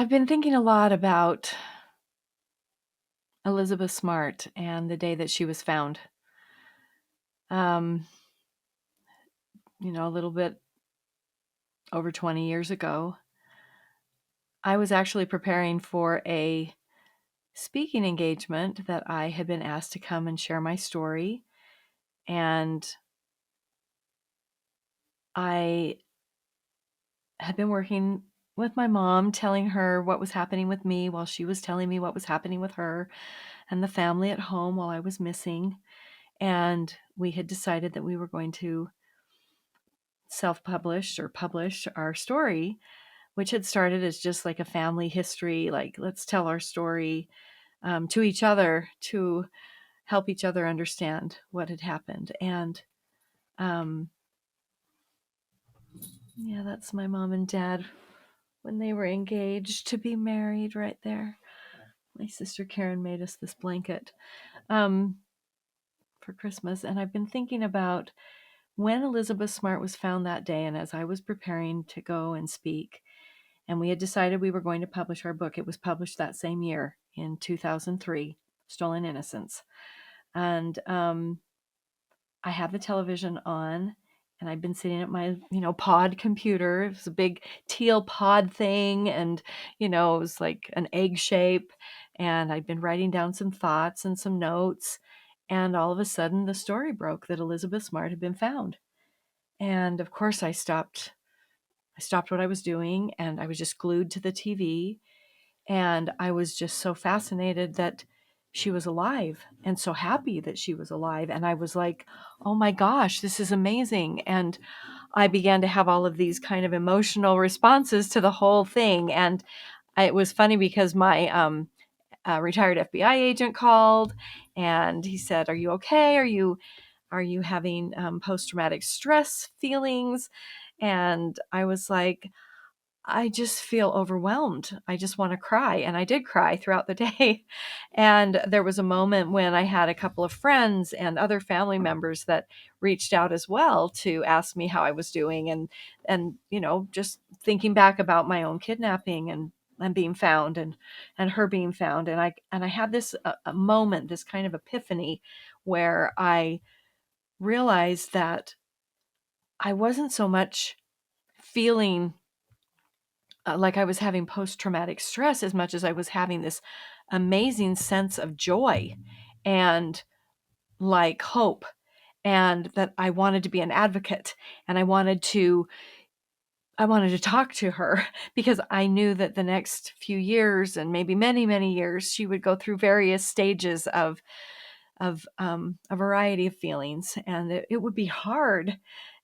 I've been thinking a lot about Elizabeth Smart and the day that she was found. Um, a little bit over 20 years ago, I was actually preparing for a speaking engagement that I had been asked to come and share my story. And I had been working with my mom, telling her what was happening with me while she was telling me what was happening with her and the family at home while I was missing. And we had decided that we were going to self-publish or publish our story, which had started as just like a family history, like let's tell our story to each other to help each other understand what had happened. And um, yeah, that's my mom and dad when they were engaged to be married right there. My sister Karen made us this blanket um, for Christmas. And I've been thinking about when Elizabeth Smart was found that day. And as I was preparing to go and speak, and we had decided we were going to publish our book. It was published that same year in 2003, Stolen Innocence. And I had the television on, and I'd been sitting at my, pod computer. It was a big teal pod thing, and, it was like an egg shape. And I'd been writing down some thoughts and some notes. And all of a sudden, the story broke that Elizabeth Smart had been found. And of course, I stopped what I was doing, and I was just glued to the TV. And I was just so fascinated that she was alive and so happy that she was alive. And I was like, oh my gosh, this is amazing. And I began to have all of these kind of emotional responses to the whole thing. And it was funny because my retired FBI agent called and he said, "Are you okay? Are you having post-traumatic stress feelings?" And I was like, I just feel overwhelmed. I just want to cry. And I did cry throughout the day. And there was a moment when I had a couple of friends and other family members that reached out as well to ask me how I was doing and just thinking back about my own kidnapping and being found and her being found. And I had this a moment, this kind of epiphany where I realized that I wasn't so much feeling like I was having post-traumatic stress as much as I was having this amazing sense of joy and like hope, and that I wanted to be an advocate, and I wanted to talk to her because I knew that the next few years and maybe many, many years, she would go through various stages of a variety of feelings, and it would be hard.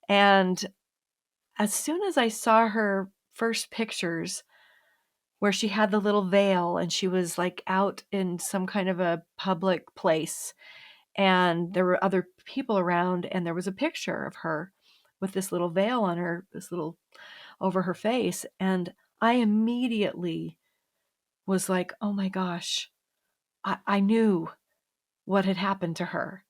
And as soon as I saw her first pictures where she had the little veil and she was like out in some kind of a public place and there were other people around and there was a picture of her with this little veil on her, this little over her face. And I immediately was like, oh my gosh, I knew what had happened to her.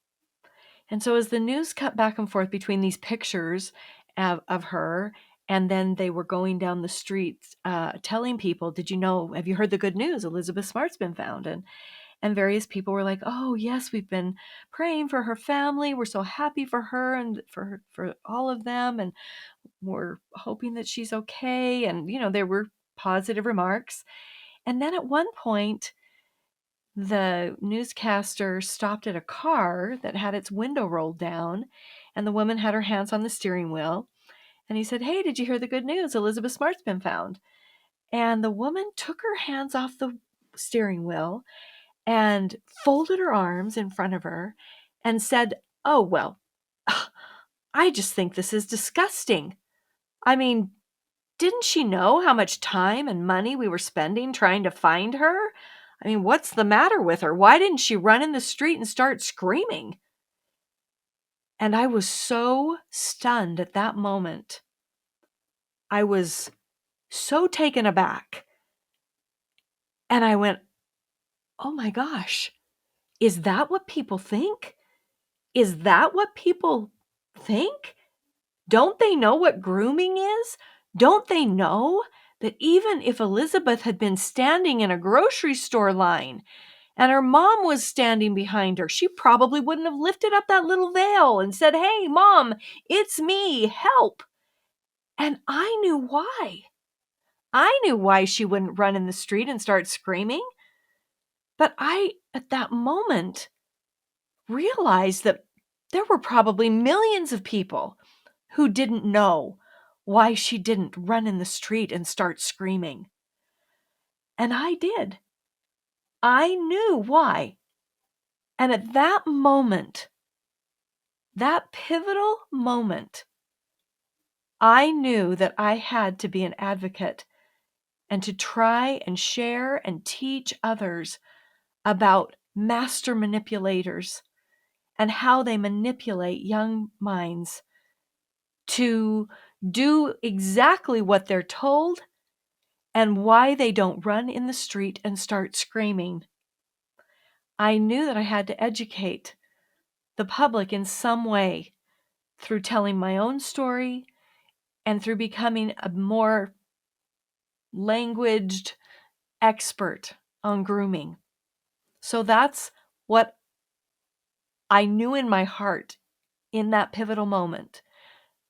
And so as the news cut back and forth between these pictures of her, and then they were going down the streets telling people, did you know, have you heard the good news? Elizabeth Smart's been found. And various people were like, oh, yes, we've been praying for her family. We're so happy for her and for all of them. And we're hoping that she's okay. And, there were positive remarks. And then at one point, the newscaster stopped at a car that had its window rolled down, and the woman had her hands on the steering wheel. And he said, hey, did you hear the good news? Elizabeth Smart's been found. And the woman took her hands off the steering wheel and folded her arms in front of her and said, oh, well, I just think this is disgusting. I mean, didn't she know how much time and money we were spending trying to find her? I mean, what's the matter with her? Why didn't she run in the street and start screaming? And I was so stunned at that moment. I was so taken aback. And I went, oh my gosh, is that what people think? Is that what people think? Don't they know what grooming is? Don't they know that even if Elizabeth had been standing in a grocery store line and her mom was standing behind her, she probably wouldn't have lifted up that little veil and said, "Hey, Mom, it's me, help." And I knew why. I knew why she wouldn't run in the street and start screaming. But I, at that moment, realized that there were probably millions of people who didn't know why she didn't run in the street and start screaming. And I did. I knew why. And at that moment, that pivotal moment, I knew that I had to be an advocate and to try and share and teach others about master manipulators and how they manipulate young minds to do exactly what they're told and why they don't run in the street and start screaming. I knew that I had to educate the public in some way through telling my own story and through becoming a more languaged expert on grooming. So that's what I knew in my heart in that pivotal moment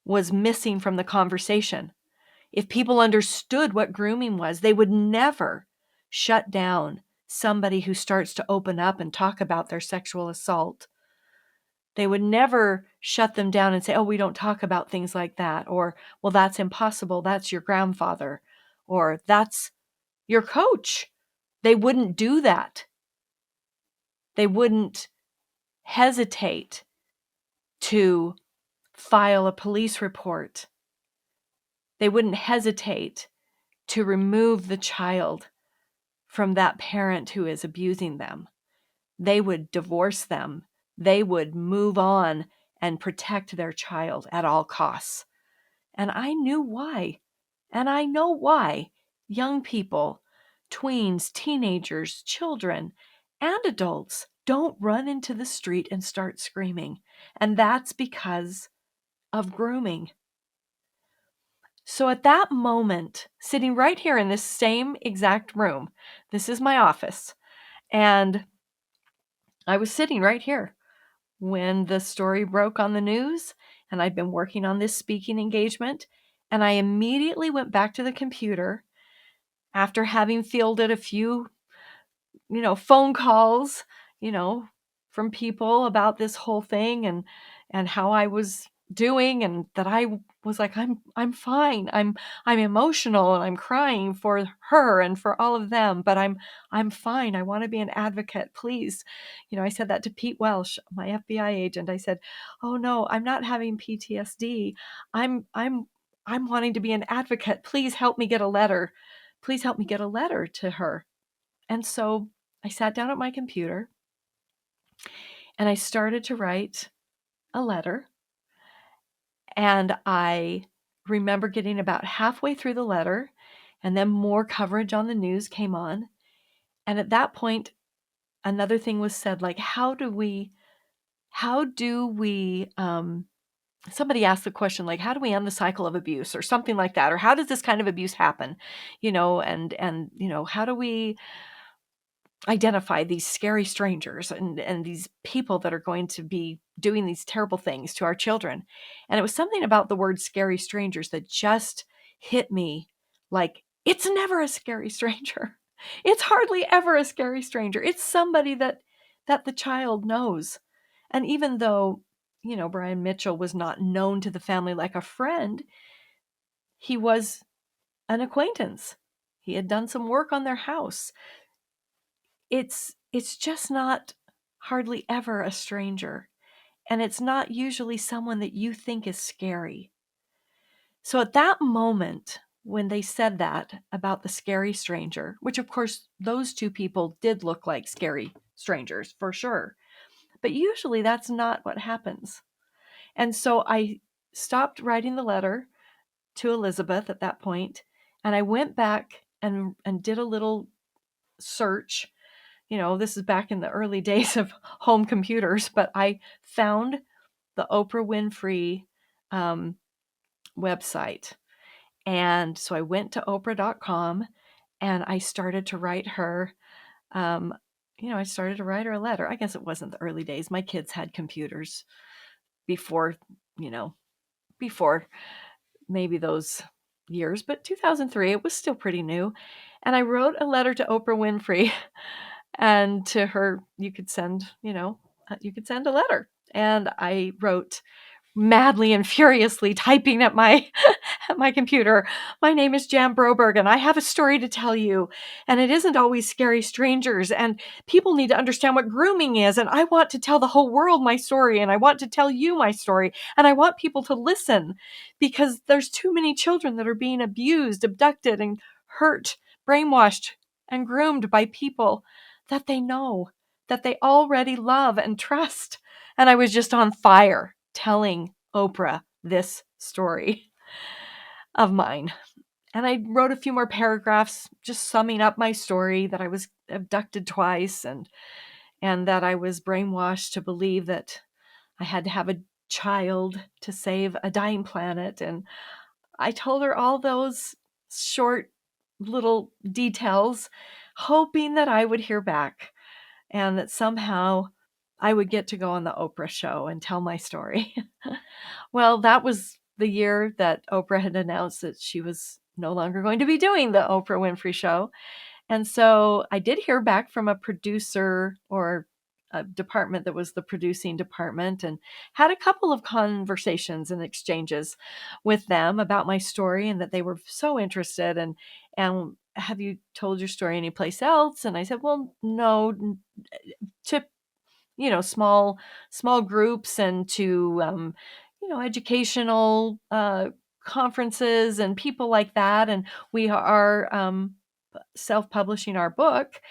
was missing from the conversation. If people understood what grooming was, they would never shut down somebody who starts to open up and talk about their sexual assault. They would never shut them down and say, "Oh, we don't talk about things like that," or, "Well, that's impossible. That's your grandfather," or, "That's your coach." They wouldn't do that. They wouldn't hesitate to file a police report. They wouldn't hesitate to remove the child from that parent who is abusing them. They would divorce them. They would move on and protect their child at all costs. And I knew why. And I know why young people, tweens, teenagers, children, and adults don't run into the street and start screaming. And that's because of grooming. So at that moment, sitting right here in this same exact room, this is my office, and I was sitting right here when the story broke on the news, and I'd been working on this speaking engagement, and I immediately went back to the computer after having fielded a few phone calls, from people about this whole thing and how I was doing, and that I was like, I'm fine. I'm emotional and I'm crying for her and for all of them, but I'm fine. I want to be an advocate, please. I said that to Pete Welsh, my FBI agent. I said, "Oh no, I'm not having PTSD. I'm wanting to be an advocate. Please help me get a letter. Please help me get a letter to her." And so I sat down at my computer and I started to write a letter. And I remember getting about halfway through the letter, and then more coverage on the news came on. And at that point, another thing was said, like, how do we, somebody asked the question, like, how do we end the cycle of abuse or something like that? Or how does this kind of abuse happen? How do we identify these scary strangers and these people that are going to be doing these terrible things to our children? And it was something about the word scary strangers that just hit me like, it's never a scary stranger. It's hardly ever a scary stranger. It's somebody that the child knows. And even though, Brian Mitchell was not known to the family like a friend, he was an acquaintance. He had done some work on their house. It's just not hardly ever a stranger, and it's not usually someone that you think is scary. So at that moment, when they said that about the scary stranger, which of course those two people did look like scary strangers for sure, but usually that's not what happens. And so I stopped writing the letter to Elizabeth at that point, and I went back and did a little search. This is back in the early days of home computers, but I found the Oprah Winfrey website. And so I went to Oprah.com and I started to write her. I started to write her a letter. I guess it wasn't the early days. My kids had computers before, you know, before maybe those years, but 2003, it was still pretty new. And I wrote a letter to Oprah Winfrey and to her, you could send a letter. And I wrote madly and furiously typing at my at my computer. My name is Jan Broberg and I have a story to tell you. And it isn't always scary strangers. And people need to understand what grooming is. And I want to tell the whole world my story. And I want to tell you my story. And I want people to listen because there's too many children that are being abused, abducted, and hurt, brainwashed, and groomed by people that they know, that they already love and trust. And I was just on fire telling Oprah this story of mine. And I wrote a few more paragraphs just summing up my story, that I was abducted twice and that I was brainwashed to believe that I had to have a child to save a dying planet. And I told her all those short little details, hoping that I would hear back and that somehow I would get to go on the Oprah show and tell my story. Well, that was the year that Oprah had announced that she was no longer going to be doing the Oprah Winfrey Show. And so I did hear back from a producer or a department that was the producing department, and had a couple of conversations and exchanges with them about my story, and that they were so interested. And have you told your story anyplace else? And I said, well, no, to small groups and to educational conferences and people like that. And we are self-publishing our book,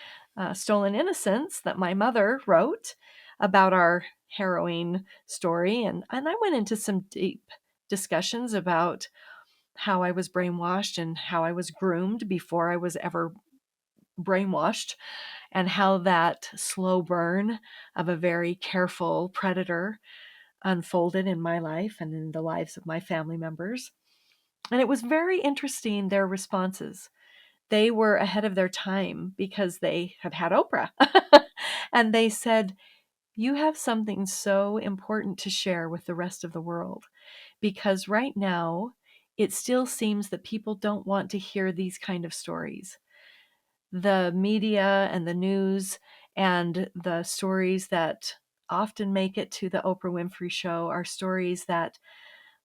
Stolen Innocence, that my mother wrote about our harrowing story. And I went into some deep discussions about how I was brainwashed and how I was groomed before I was ever brainwashed, and how that slow burn of a very careful predator unfolded in my life and in the lives of my family members. And it was very interesting, their responses. They were ahead of their time because they had had Oprah. And they said, you have something so important to share with the rest of the world, because right now it still seems that people don't want to hear these kind of stories. The media and the news and the stories that often make it to the Oprah Winfrey Show are stories that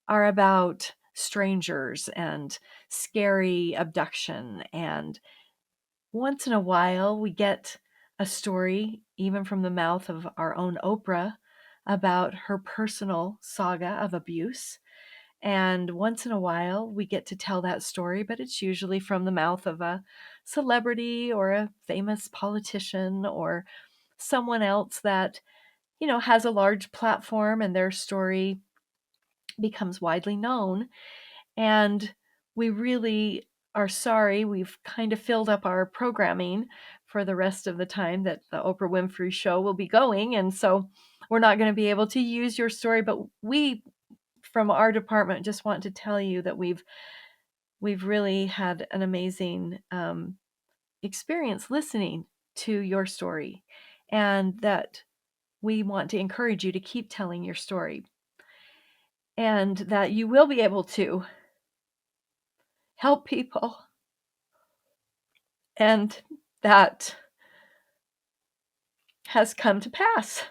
are about strangers and scary abduction. And once in a while, we get a story, even from the mouth of our own Oprah, about her personal saga of abuse. And once in a while, we get to tell that story, but it's usually from the mouth of a celebrity or a famous politician or someone else that, has a large platform, and their story becomes widely known. And we really are sorry. We've kind of filled up our programming for the rest of the time that the Oprah Winfrey Show will be going. And so we're not going to be able to use your story, but we, from our department, just want to tell you that we've really had an amazing experience listening to your story, and that we want to encourage you to keep telling your story, and that you will be able to help people, and that has come to pass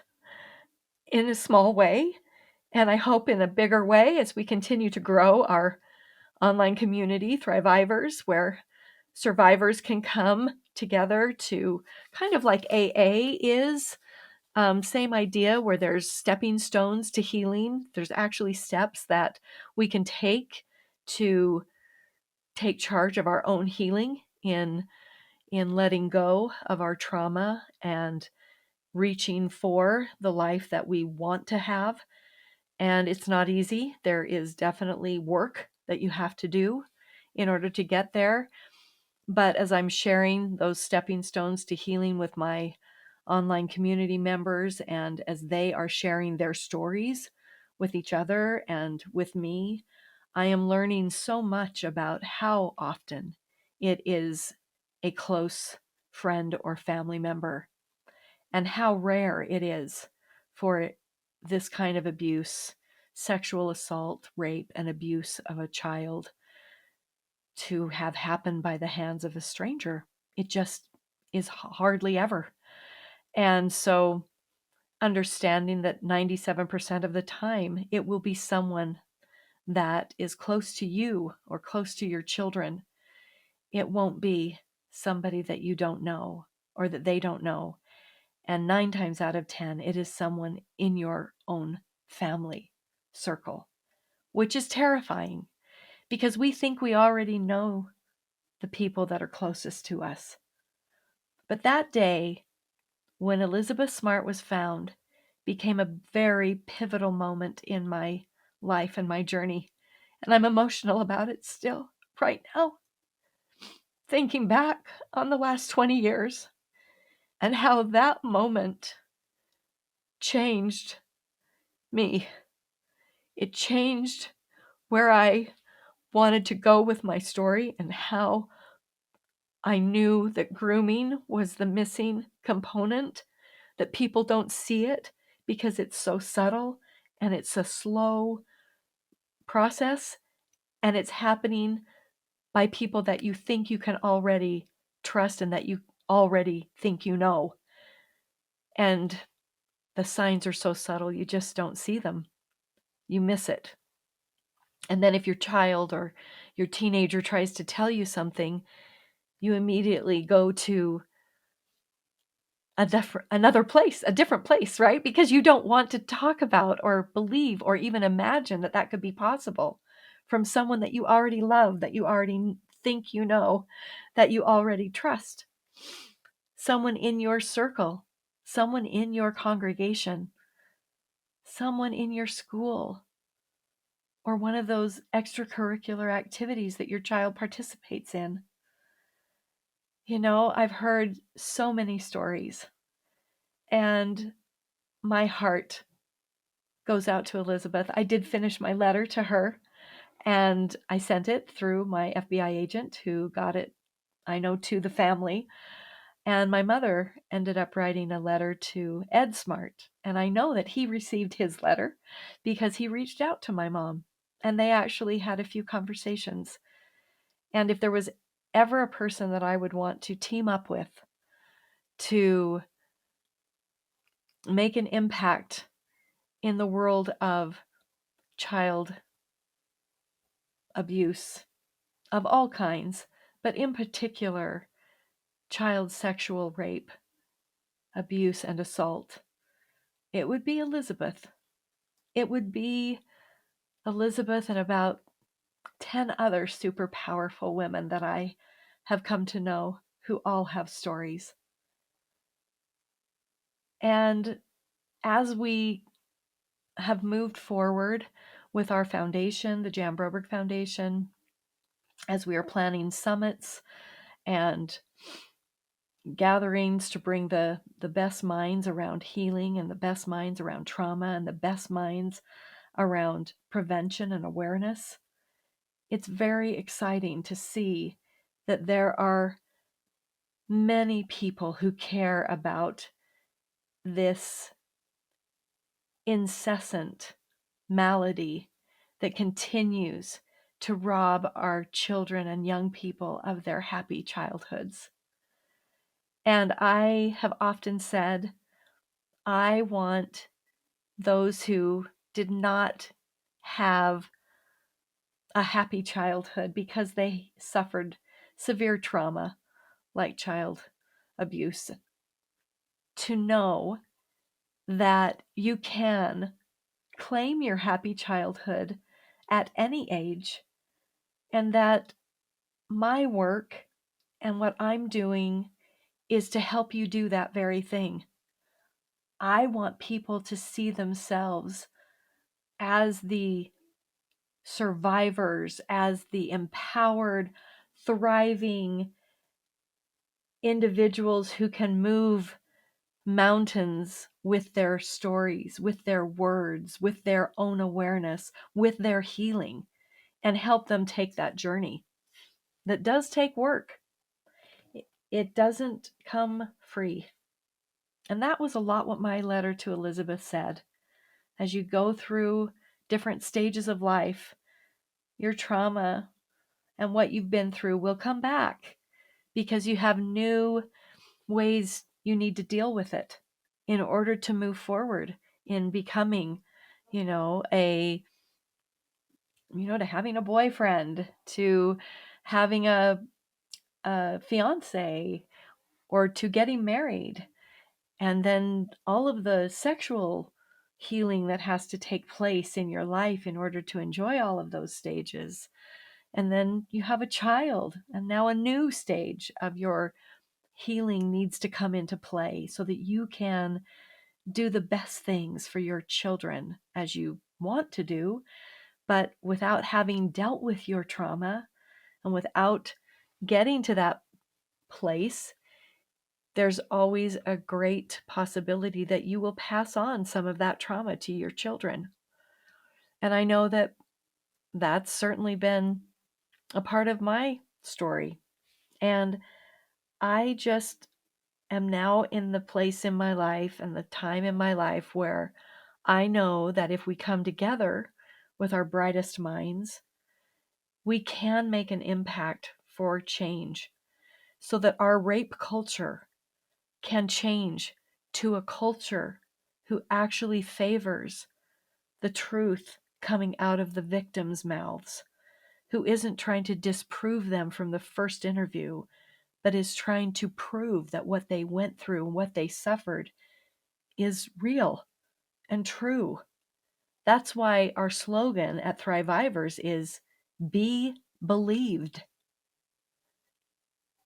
in a small way, and I hope in a bigger way as we continue to grow our online community, Thrivivors, where survivors can come together to, kind of like AA is. Same idea, where there's stepping stones to healing. There's actually steps that we can take to take charge of our own healing in letting go of our trauma and reaching for the life that we want to have. And it's not easy. There is definitely work that you have to do in order to get there. But as I'm sharing those stepping stones to healing with my online community members, and as they are sharing their stories with each other and with me, I am learning so much about how often it is a close friend or family member, and how rare it is for this kind of abuse, sexual assault, rape, and abuse of a child to have happened by the hands of a stranger. It just is hardly ever. And so understanding that 97% of the time it will be someone that is close to you or close to your children. It won't be somebody that you don't know or that they don't know. And 9 times out of 10, it is someone in your own family circle, which is terrifying because we think we already know the people that are closest to us. But that day, when Elizabeth Smart was found, became a very pivotal moment in my life and my journey. And I'm emotional about it still, right now, thinking back on the last 20 years and how that moment changed me. It changed where I wanted to go with my story and how I knew that grooming was the missing component, that people don't see it because it's so subtle and it's a slow process and it's happening by people that you think you can already trust and that you already think you know. And the signs are so subtle, you just don't see them. You miss it. And then if your child or your teenager tries to tell you something, you immediately go to a different place, right? Because you don't want to talk about or believe or even imagine that that could be possible from someone that you already love, that you already think you know, that you already trust. Someone in your circle, someone in your congregation, someone in your school, or one of those extracurricular activities that your child participates in. You know, I've heard so many stories, and my heart goes out to Elizabeth. I did finish my letter to her, and I sent it through my FBI agent who got it, I know, to the family. And my mother ended up writing a letter to Ed Smart. And I know that he received his letter because he reached out to my mom and they actually had a few conversations. And if there was ever a person that I would want to team up with to make an impact in the world of child abuse of all kinds, but in particular, child sexual rape, abuse, and assault, it would be Elizabeth. It would be Elizabeth and about 10 other super powerful women that I have come to know who all have stories. And as we have moved forward with our foundation, the Jan Broberg Foundation, as we are planning summits and gatherings to bring the best minds around healing and the best minds around trauma and the best minds around prevention and awareness, it's very exciting to see that there are many people who care about this incessant malady that continues to rob our children and young people of their happy childhoods. And I have often said, I want those who did not have a happy childhood because they suffered severe trauma like child abuse to know that you can claim your happy childhood at any age, and that my work and what I'm doing is to help you do that very thing. I want people to see themselves as the survivors, as the empowered, thriving individuals who can move mountains with their stories, with their words, with their own awareness, with their healing. and help them take that journey that does take work. It doesn't come free. And that was a lot what my letter to Elizabeth said. As you go through different stages of life, your trauma and what you've been through will come back because you have new ways you need to deal with it in order to move forward in becoming, a, to having a boyfriend, to having a fiance, or to getting married. And then all of the sexual healing that has to take place in your life in order to enjoy all of those stages. And then you have a child, and now a new stage of your healing needs to come into play so that you can do the best things for your children as you want to do, but without having dealt with your trauma and without getting to that place, there's always a great possibility that you will pass on some of that trauma to your children. And I know that that's certainly been a part of my story. And I just am now in the place in my life and the time in my life where I know that if we come together with our brightest minds, we can make an impact for change so that our rape culture can change to a culture who actually favors the truth coming out of the victims' mouths, who isn't trying to disprove them from the first interview, but is trying to prove that what they went through and what they suffered is real and true. That's why our slogan at Thrivivors is be believed.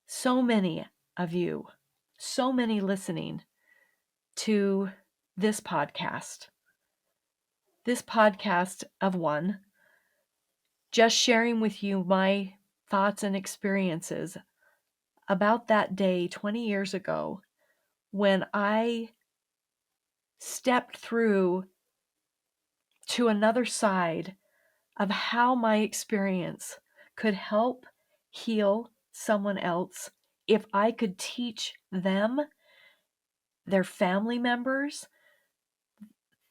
So many of you, so many listening to this podcast of one, just sharing with you my thoughts and experiences about that day 20 years ago when I stepped through to another side of how my experience could help heal someone else if I could teach them, their family members,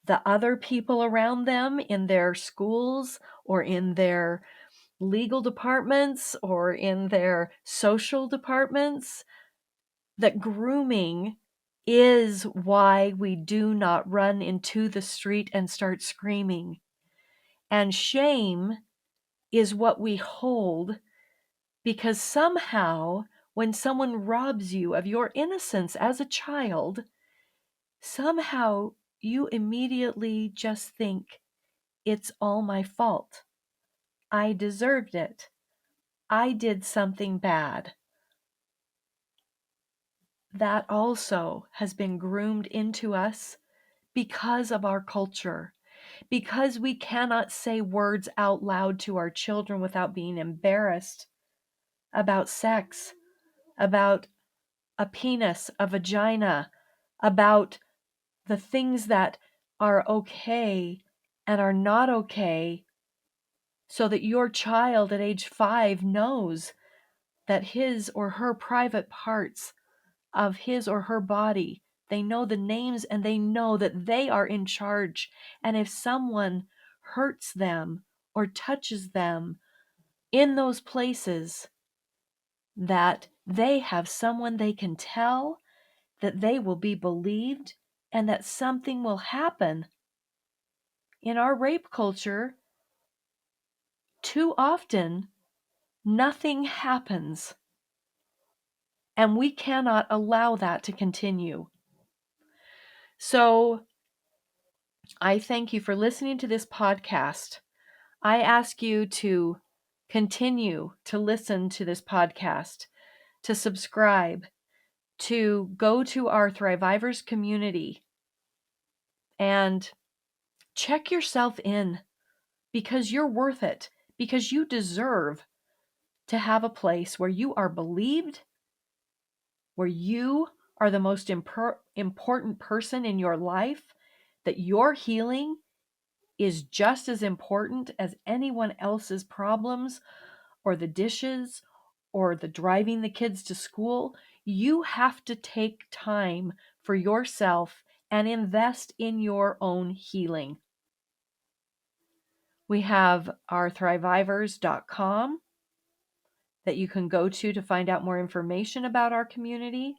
the other people around them in their schools or in their legal departments or in their social departments, that grooming is why we do not run into the street and start screaming. And shame is what we hold because somehow when someone robs you of your innocence as a child, somehow you immediately just think, it's all my fault. I deserved it. I did something bad. That also has been groomed into us because of our culture, because we cannot say words out loud to our children without being embarrassed about sex, about a penis, a vagina, about the things that are okay and are not okay, so that your child at age 5 knows that his or her private parts of his or her body, they know the names and they know that they are in charge. And if someone hurts them or touches them in those places, that they have someone they can tell, that they will be believed, and that something will happen. In our rape culture, too often, nothing happens. And we cannot allow that to continue. So I thank you for listening to this podcast. I ask you to continue to listen to this podcast, to subscribe, to go to our Thrivivors community and check yourself in, because you're worth it, because you deserve to have a place where you are believed, where you are the most important person in your life, that your healing is just as important as anyone else's problems or the dishes or the driving the kids to school. You have to take time for yourself and invest in your own healing. We have our Thrivivors.com that you can go to find out more information about our community.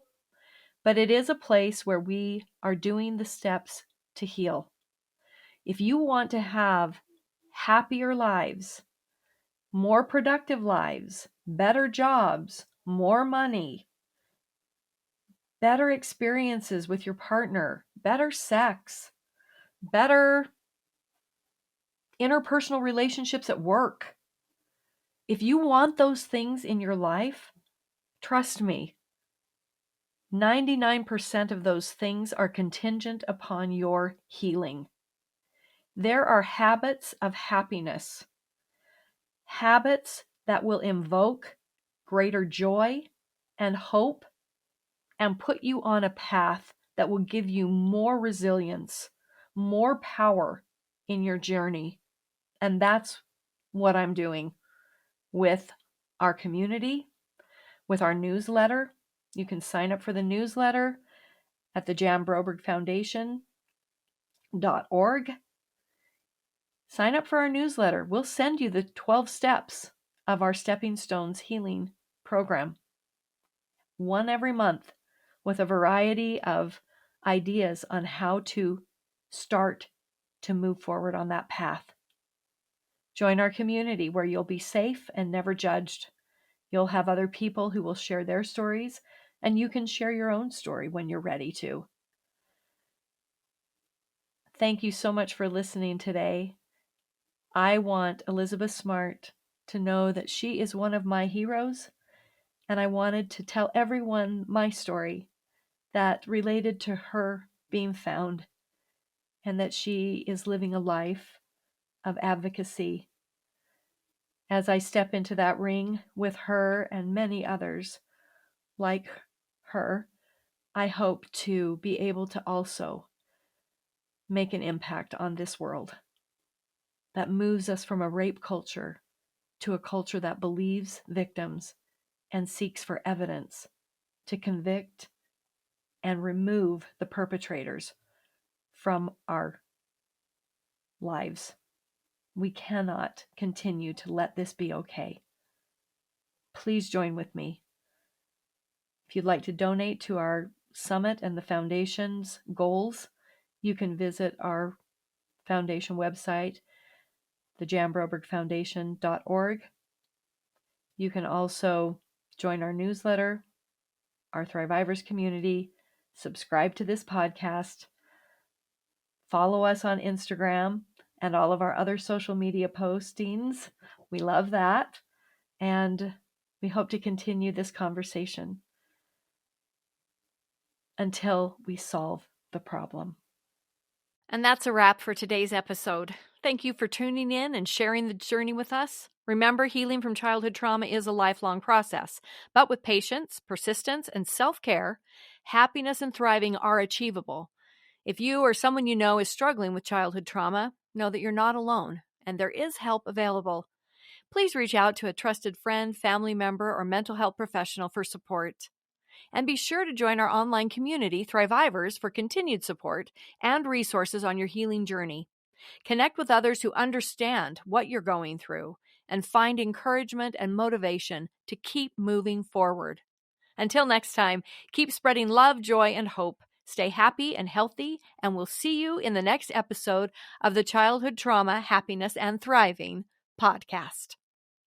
But it is a place where we are doing the steps to heal. If you want to have happier lives, more productive lives, better jobs, more money, better experiences with your partner, better sex, better interpersonal relationships at work, if you want those things in your life, trust me, 99% of those things are contingent upon your healing. There are habits of happiness, habits that will invoke greater joy and hope and put you on a path that will give you more resilience, more power in your journey. And that's what I'm doing with our community, with our newsletter. You can sign up for the newsletter at the Broberg Foundation.org. Sign up for our newsletter. We'll send you the 12 steps of our Stepping Stones healing program, one every month, with a variety of ideas on how to start to move forward on that path. Join our community where you'll be safe and never judged. You'll have other people who will share their stories, and you can share your own story when you're ready to. Thank you so much for listening today. I want Elizabeth Smart to know that she is one of my heroes, and I wanted to tell everyone my story that related to her being found, and that she is living a life of advocacy. As I step into that ring with her and many others like her, I hope to be able to also make an impact on this world that moves us from a rape culture to a culture that believes victims and seeks for evidence to convict and remove the perpetrators from our lives. We cannot continue to let this be okay. Please join with me. If you'd like to donate to our summit and the foundation's goals, you can visit our foundation website, thejambrobergfoundation.org. You can also join our newsletter, our Thrivivors community, subscribe to this podcast, follow us on Instagram and all of our other social media postings. We love that. And we hope to continue this conversation until we solve the problem. And that's a wrap for today's episode. Thank you for tuning in and sharing the journey with us. Remember, healing from childhood trauma is a lifelong process, but with patience, persistence, and self-care, happiness and thriving are achievable. If you or someone you know is struggling with childhood trauma, know that you're not alone, and there is help available. Please reach out to a trusted friend, family member, or mental health professional for support. And be sure to join our online community, Thrivivors, for continued support and resources on your healing journey. Connect with others who understand what you're going through and find encouragement and motivation to keep moving forward. Until next time, keep spreading love, joy, and hope. Stay happy and healthy, and we'll see you in the next episode of the Childhood Trauma, Happiness, and Thriving podcast.